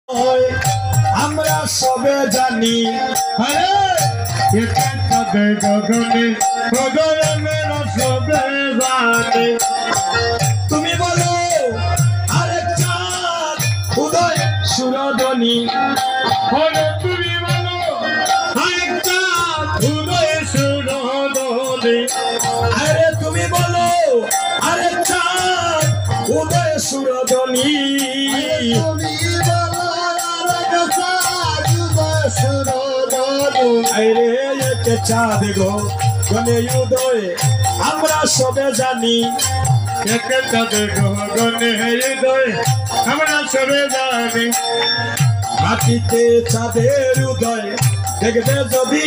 আমরা সবে জানি গগনে সবে জানি তুমি বলো আরেক চাঁদ উদয় সুরধনী তুমি বলো আরেক চাঁদ উদয় সুরধনী আরে তুমি বলো আরেক চাঁদ উদয় সুরধনী চাঁদ গো গনে উদয় আমরা সবে জানি চাঁদ গো গনে উদয় আমরা সবে জানি মাটিতে চাঁদের উদয় দেখবে যদি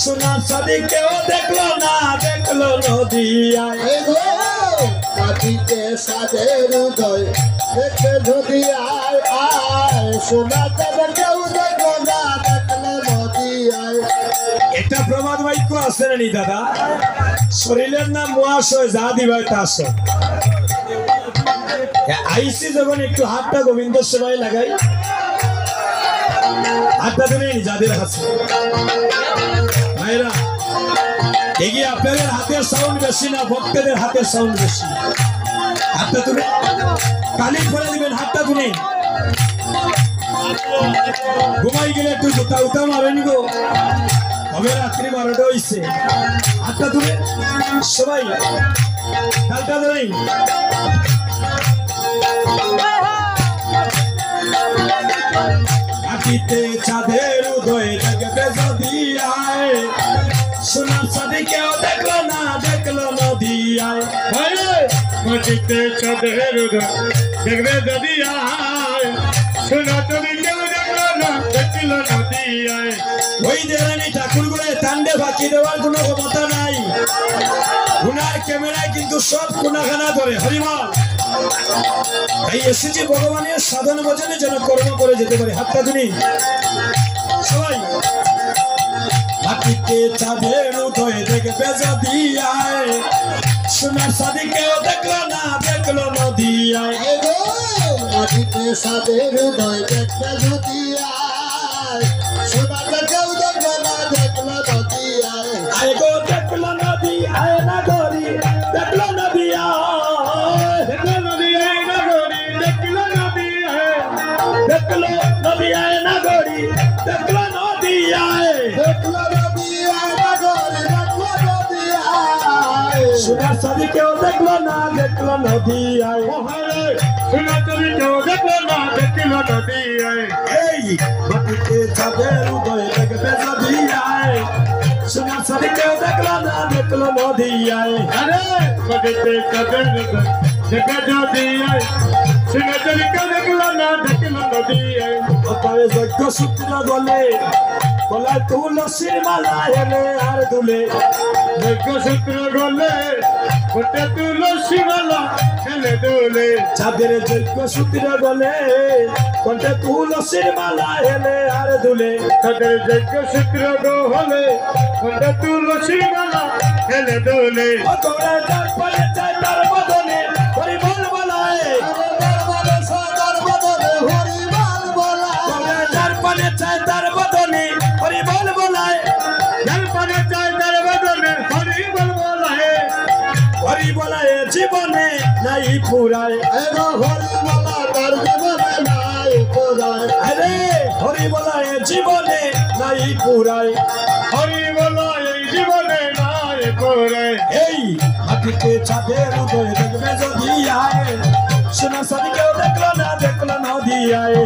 সোনার চাঁদি কেউ দেখলো না দেখলো নদিয়ায় মাটিতে চাঁদের উদয় দেখবে যদি সোনার চাঁদের কেউ দেখলো না দেখলো নদিয়ায়। এটা প্রবাদ বাক্য আছে নি দাদা শরীরের নাম মহাশয় যা দিবাই তা আইসি যখন একটু হাতটা গোবিন্দ সেবায় লাগাই হাতটা ধরে যাদের হাতে ভাইরা এগিয়ে আপনাদের হাতের সাউন্ড বেশি না ভক্তদের হাতের সাউন্ড বেশি হাতটা তুলে কালি করে দিবেন হাতটা তুলে ঘুমাই গেলে একটু জুতা উতা মারেনি গো হবে রাত্রি 12টা হইছে হাতটা তুলে সবাই হাতটা ধরে মাটিতে চাঁদের উদয় দেখবে যদি সোনার চাঁদি কেউ দেখলো না দেখলো নদিয়ায় মাটিতে চাঁদের উদয় দেখবে যদি সোনার চাঁদি কেউ দেখলো না দেখলো নদিয়ায় ওই দেরানি ঠাকুর গুলো তান্ডে ফাঁকি দেওয়ার কোনো ক্ষমতা নাই উনার ক্যামেরায় কিন্তু সব কোনাখানা ধরে হরিমাল এই এসেছি ভগবানের সাধন ভজনের জন্য কর্ম করে যেতে পারে হাতটা তুমি সবাই মাটিতে চাঁদের উদয় দেখবে যদি সোনার চাঁদি কেউ দেখলো না দেখলো নদিয়ায় মাটিতে চাঁদের উদয় দেখবে যদি সোনার কেউ দেখলো না দেখলো নদিয়ায় আয় গো দেখলো নদী আয় না গরি দেখলো নদিয়ায় দেখলো নদিয়ায় না গরি দেখলো নদিয়ায় দেখলো নদিয়ায় না গরি দেখলো নদিয়ায় দেখলো নদিয়ায় না গরি দেখলো নদিয়ায় সোনার চাঁদি কেউ দেখলো না দেখলো নদিয়ায় সোনার চাঁদি কেউ দেখলো না দেখলো নদিয়ায় এই মাটিতে চাঁদের উদয় দেখবে যদি সোনার চাঁদি কেউ দেখলো না দেখলো নদিয়ায় আরে মাটিতে চাঁদের উদয় দেখবে যদি সোনার চাঁদি কেউ দেখলো না দেখলো নদিয়ায় ওপারে যজ্ঞ সূত্র বলে বলা তুলসীর মালা হেলে আর দুলে যজ্ঞ সূত্র বলে ওটা তুলসী মালা হেলে দুলে চাঁদের যজ্ঞ সূত্র বলে ওটা তুলসীর মালা হেলে আর দুলে চাঁদের যজ্ঞ সূত্র হলে ওটা তুলসী মালা হেলে দুলে তোমরা যার পরে চাই তার বদলে হরিবল বলায় সদার বদলে হরিবল বলায় তোমরা যার পরে চাই তার বদলে হরিবল বলায় যার পরে চাই তার বদলে হরিবল বলায় হরি বলায় জীবনে নাই পুরায় হরি বলা তার জীবনে নাই পুরায় আরে হরি বলায় জীবনে নাই পুরায় হরি বলায় জীবনে নাই পুরায় এই মাটিতে চাঁদের উদয় দেখবে যদি সোনার চাঁদি কেউ দেখলো না দেখলো নদিয়ায়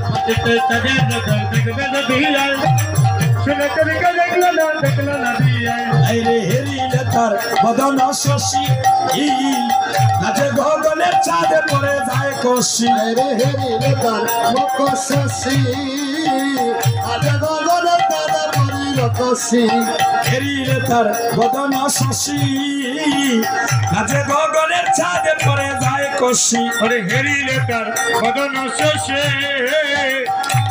মাটিতে চাঁদের উদয় দেখবে যদি সোনার চাঁদি কেউ দেখলো না দেখলো নদিয়ায় আইরে হেরিলে তার বদন শশী নাচে গগনের চাঁদে পড়ে যায় কষি রে হেরি তার মুখ শশী আজ গগনের চাঁদে পড়িল কষি হেরিলে তার বদন শশী নাচে গগনের চাঁদে পড়ে যায় কষি আরে হেরিলে তার বদন শশী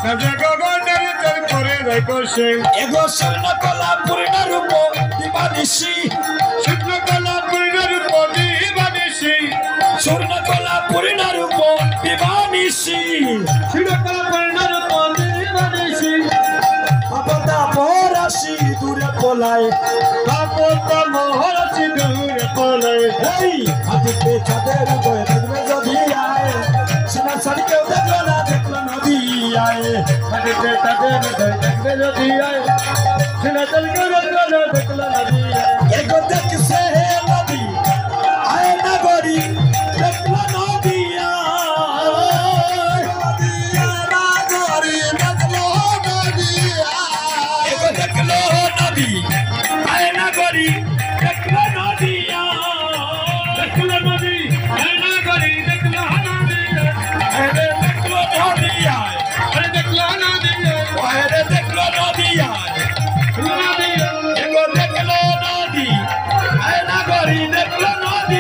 নাচে গগনের চাঁদে পড়ে যায় কষি এগো স্বর্ণ কলা পূর্ণ রূপ দিবানিশি স্বর্ণ কলা পূর্ণ রূপ দিবানিশি স্বর্ণ কলা পরিণার উপর বিমানিসি চিরকাল পরিণার উপর বিমানিসি আপদা পরাসি দূরে পলায় আপদা মহারাসি দূরে পলায় এই হাতিতে চাঁদের উদয় দেখবে যদি আয় সোনা শাড়ি কেউ দেখলো নদী আয় হাতিতে চাঁদের উদয় দেখবে যদি আয় সোনা শাড়ি কেউ দেখলো নদী আয় এগো দেখছে হে নদী আয় নাগরী দেখলো নদী আয় নাগরী দেখলো নদী আয় এগো দেখলো নদী আয় নাগরী দেখলো নদী দেখলো নদী আয় নাগরী দেখলো নদী আয় দেখলো নদী আয় আরে দেখলো নদী আয় দেখলো নদী আয় নদী এগো দেখলো নদী আয় নাগরী দেখলো নদী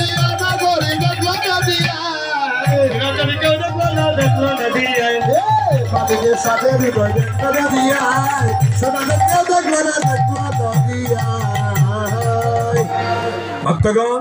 নাগরী দেখলো নদী সোনা শাড়ি কেউ দেখলো নদী আয় বাদিকে সাথে হৃদয় দেখলো নদী আয় সোনা কেউ দেখলো নদী আয় ভক্তগণ